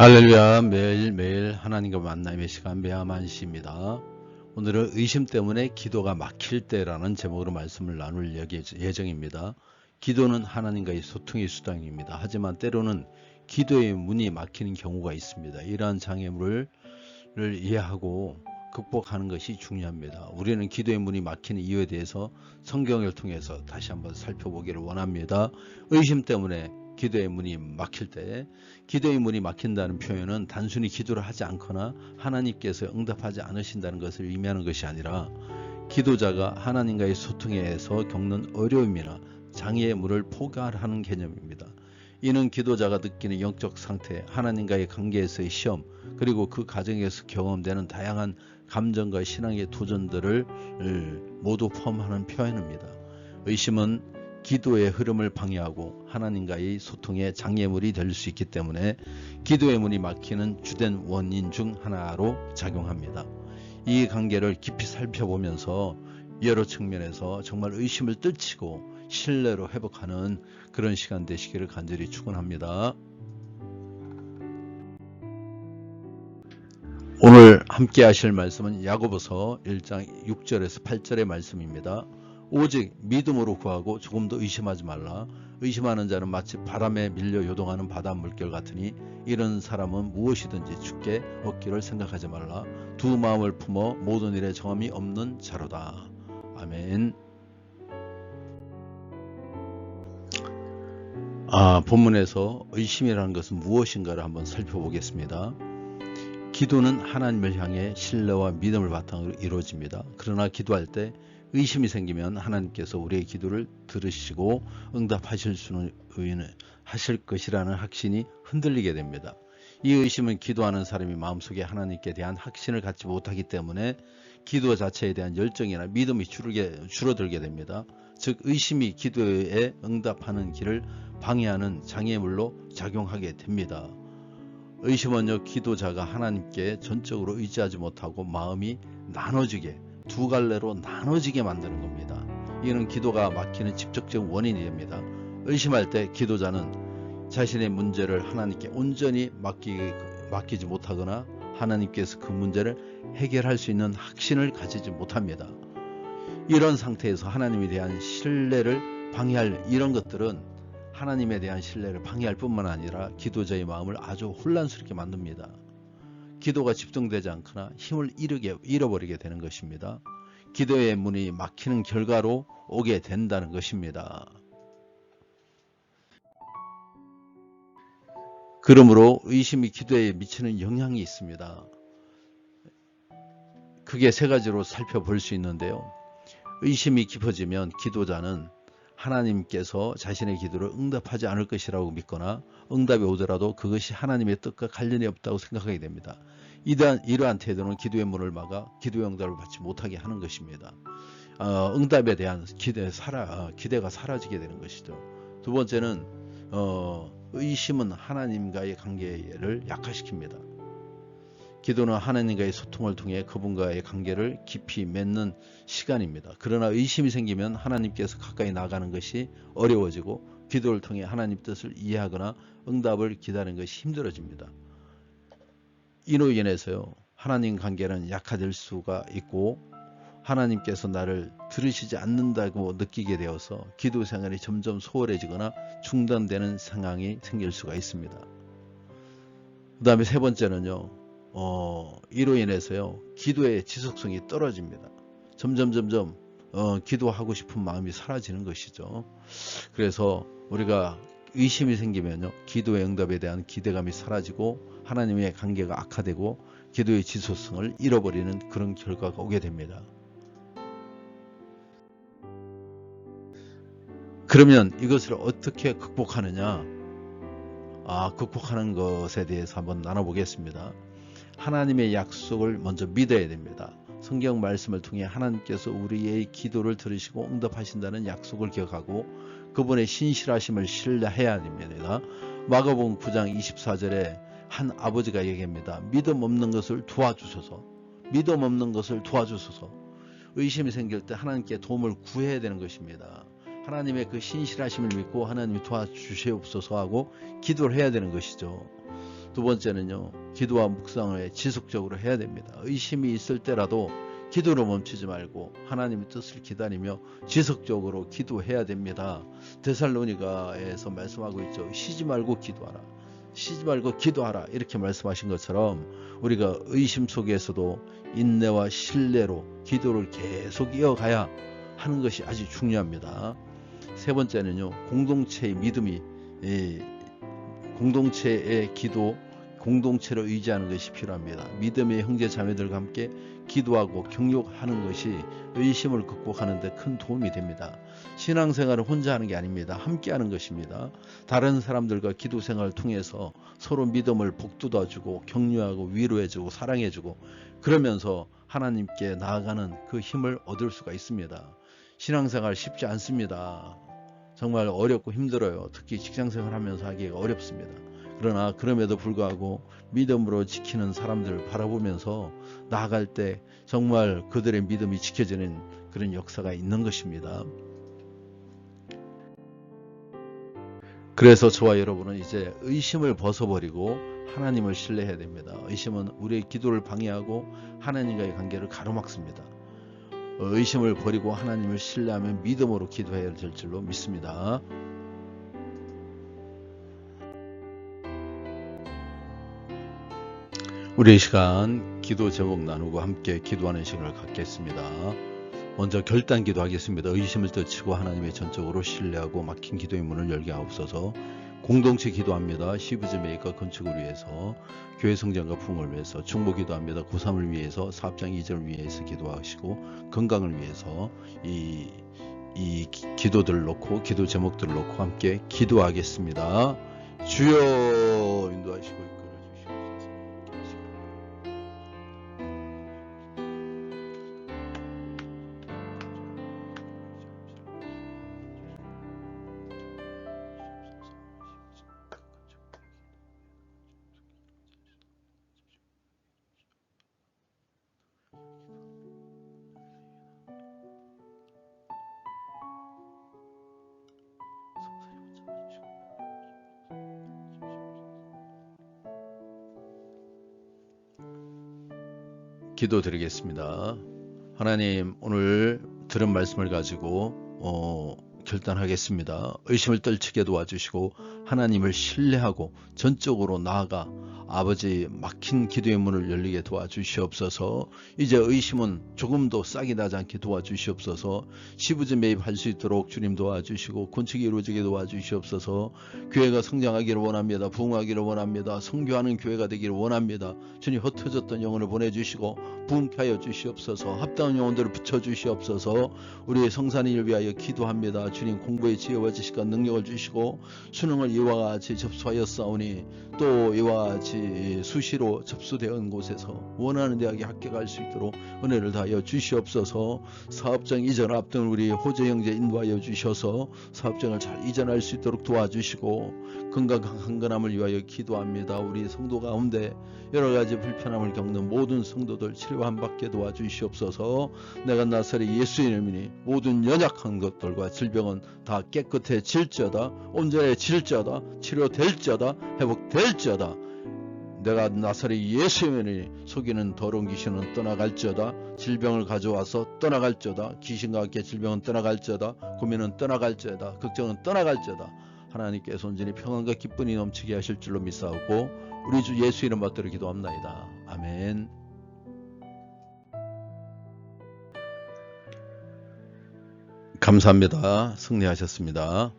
할렐루야. 매일매일 하나님과 만남의 시간 배아만시입니다. 오늘은 의심 때문에 기도가 막힐 때라는 제목으로 말씀을 나눌 예정입니다. 기도는 하나님과의 소통의 수단입니다. 하지만 때로는 기도의 문이 막히는 경우가 있습니다. 이러한 장애물을 이해하고 극복하는 것이 중요합니다. 우리는 기도의 문이 막히는 이유에 대해서 성경을 통해서 다시 한번 살펴보기를 원합니다. 의심 때문에 기도의 문이 막힐 때, 기도의 문이 막힌다는 표현은 단순히 기도를 하지 않거나 하나님께서 응답하지 않으신다는 것을 의미하는 것이 아니라 기도자가 하나님과의 소통에서 겪는 어려움이나 장애의 문을 포괄하는 개념입니다. 이는 기도자가 느끼는 영적 상태, 하나님과의 관계에서의 시험, 그리고 그 과정에서 경험되는 다양한 감정과 신앙의 도전들을 모두 포함하는 표현입니다. 의심은 기도의 흐름을 방해하고 하나님과의 소통의 장애물이 될 수 있기 때문에 기도의 문이 막히는 주된 원인 중 하나로 작용합니다. 이 관계를 깊이 살펴보면서 여러 측면에서 정말 의심을 떨치고 신뢰로 회복하는 그런 시간 되시기를 간절히 축원합니다. 오늘 함께 하실 말씀은 야고보서 1장 6절에서 8절의 말씀입니다. 오직 믿음으로 구하고 조금도 의심하지 말라. 의심하는 자는 마치 바람에 밀려 요동하는 바다 물결 같으니 이런 사람은 무엇이든지 주께 얻기를 생각하지 말라. 두 마음을 품어 모든 일에 정함이 없는 자로다. 아멘. 본문에서 의심이라는 것은 무엇인가를 한번 살펴보겠습니다. 기도는 하나님을 향해 신뢰와 믿음을 바탕으로 이루어집니다. 그러나 기도할 때 의심이 생기면 하나님께서 우리의 기도를 들으시고 응답하실 수는 하실 것이라는 확신이 흔들리게 됩니다. 이 의심은 기도하는 사람이 마음속에 하나님께 대한 확신을 갖지 못하기 때문에 기도 자체에 대한 열정이나 믿음이 줄어들게 됩니다. 즉 의심이 기도에 응답하는 길을 방해하는 장애물로 작용하게 됩니다. 의심은요, 기도자가 하나님께 전적으로 의지하지 못하고 마음이 나눠지게, 두 갈래로 나눠지게 만드는 겁니다. 이는 기도가 막히는 직접적 원인이 됩니다. 의심할 때 기도자는 자신의 문제를 하나님께 온전히 맡기지 못하거나 하나님께서 그 문제를 해결할 수 있는 확신을 가지지 못합니다. 이런 상태에서 하나님에 대한 신뢰를 방해할 이런 것들은 하나님에 대한 신뢰를 방해할 뿐만 아니라 기도자의 마음을 아주 혼란스럽게 만듭니다. 기도가 집중되지 않거나 힘을 잃어버리게 되는 것입니다. 기도의 문이 막히는 결과로 오게 된다는 것입니다. 그러므로 의심이 기도에 미치는 영향이 있습니다. 크게 세 가지로 살펴볼 수 있는데요. 의심이 깊어지면 기도자는 하나님께서 자신의 기도를 응답하지 않을 것이라고 믿거나 응답이 오더라도 그것이 하나님의 뜻과 관련이 없다고 생각하게 됩니다. 이러한 태도는 기도의 문을 막아 기도의 응답을 받지 못하게 하는 것입니다. 응답에 대한 기대가 사라지게 되는 것이죠. 두 번째는 의심은 하나님과의 관계를 약화시킵니다. 기도는 하나님과의 소통을 통해 그분과의 관계를 깊이 맺는 시간입니다. 그러나 의심이 생기면 하나님께서 가까이 나가는 것이 어려워지고 기도를 통해 하나님 뜻을 이해하거나 응답을 기다리는 것이 힘들어집니다. 이로 인해서요, 하나님 관계는 약화될 수가 있고 하나님께서 나를 들으시지 않는다고 느끼게 되어서 기도 생활이 점점 소홀해지거나 중단되는 상황이 생길 수가 있습니다. 그 다음에 세 번째는요, 이로 인해서요, 기도의 지속성이 떨어집니다. 점점 기도하고 싶은 마음이 사라지는 것이죠. 그래서 우리가 의심이 생기면요, 기도의 응답에 대한 기대감이 사라지고 하나님의 관계가 악화되고 기도의 지속성을 잃어버리는 그런 결과가 오게 됩니다. 그러면 이것을 어떻게 극복하느냐? 극복하는 것에 대해서 한번 나눠보겠습니다. 하나님의 약속을 먼저 믿어야 됩니다. 성경 말씀을 통해 하나님께서 우리의 기도를 들으시고 응답하신다는 약속을 기억하고 그분의 신실하심을 신뢰해야 됩니다. 마가복음 9장 24절에 한 아버지가 얘기합니다. 믿음 없는 것을 도와주소서. 믿음 없는 것을 도와주소서. 의심이 생길 때 하나님께 도움을 구해야 되는 것입니다. 하나님의 그 신실하심을 믿고 하나님이 도와주시옵소서 하고 기도를 해야 되는 것이죠. 두 번째는요, 기도와 묵상을 지속적으로 해야 됩니다. 의심이 있을 때라도 기도를 멈추지 말고 하나님의 뜻을 기다리며 지속적으로 기도해야 됩니다. 데살로니가에서 말씀하고 있죠. 쉬지 말고 기도하라. 쉬지 말고 기도하라. 이렇게 말씀하신 것처럼 우리가 의심 속에서도 인내와 신뢰로 기도를 계속 이어가야 하는 것이 아주 중요합니다. 세 번째는요, 공동체의 믿음이, 공동체의 기도, 공동체를 의지하는 것이 필요합니다. 믿음의 형제 자매들과 함께 기도하고 격려하는 것이 의심을 극복하는 데 큰 도움이 됩니다. 신앙생활은 혼자 하는 게 아닙니다. 함께 하는 것입니다. 다른 사람들과 기도 생활을 통해서 서로 믿음을 북돋아주고 격려하고 위로해주고 사랑해주고 그러면서 하나님께 나아가는 그 힘을 얻을 수가 있습니다. 신앙생활 쉽지 않습니다. 정말 어렵고 힘들어요. 특히 직장생활 하면서 하기가 어렵습니다. 그러나 그럼에도 불구하고 믿음으로 지키는 사람들을 바라보면서 나아갈 때 정말 그들의 믿음이 지켜지는 그런 역사가 있는 것입니다. 그래서 저와 여러분은 이제 의심을 벗어버리고 하나님을 신뢰해야 됩니다. 의심은 우리의 기도를 방해하고 하나님과의 관계를 가로막습니다. 의심을 버리고 하나님을 신뢰하면 믿음으로 기도해야 될 줄로 믿습니다. 우리 이 시간 기도 제목 나누고 함께 기도하는 시간을 갖겠습니다. 먼저 결단 기도하겠습니다. 의심을 떨치고 하나님의 전적으로 신뢰하고 막힌 기도의 문을 열게 하옵소서. 공동체 기도합니다. 시브즈 메이커 건축을 위해서, 교회 성장과 부흥을 위해서, 중보 기도합니다. 고3을 위해서, 사업장 이전을 위해서 기도하시고 건강을 위해서 이 기도들을 놓고 기도 제목들을 놓고 함께 기도하겠습니다. 주여 인도하시고 기도드리겠습니다. 하나님, 오늘 들은 말씀을 가지고 결단하겠습니다. 의심을 떨치게 도와주시고 하나님을 신뢰하고 전적으로 나아가 아버지 막힌 기도의 문을 열리게 도와주시옵소서. 이제 의심은 조금도 싹이 나지 않게 도와주시옵소서. 시부지 매입할 수 있도록 주님 도와주시고 건축이 이루어지게 도와주시옵소서. 교회가 성장하기를 원합니다. 부흥하기를 원합니다. 선교하는 교회가 되기를 원합니다. 주님, 흩어졌던 영혼을 보내주시고 부흥케 하여 주시옵소서. 합당한 영혼들을 붙여주시옵소서. 우리의 성산인을 위하여 기도합니다. 주님, 공부의 지혜와 지식과 능력을 주시고 수능을 이와 같이 접수하였사오니 또 이와 같이 수시로 접수되은 곳에서 원하는 대학에 합격할 수 있도록 은혜를 다하여 주시옵소서. 사업장 이전 앞둔 우리 호재 형제 인도하여 주셔서 사업장을 잘 이전할 수 있도록 도와주시고 건강한 한건함을 위하여 기도합니다. 우리 성도 가운데 여러 가지 불편함을 겪는 모든 성도들 치료함 받게 도와주시옵소서. 내가 나사렛 예수의 이름이니 모든 연약한 것들과 질병은 다 깨끗해질지어다. 온전해질지어다. 치료될지어다. 회복될지어다. 내가 나사렛 예수의 이름이니 속이는 더러운 귀신은 떠나갈지어다. 질병을 가져와서 떠나갈지어다. 귀신과 함께 질병은 떠나갈지어다. 고민은 떠나갈지어다. 걱정은 떠나갈지어다. 하나님께서 온전히 평안과 기쁨이 넘치게 하실 줄로 믿사오고 우리 주 예수 이름 받들어 기도합나이다. 아멘. 감사합니다. 승리하셨습니다.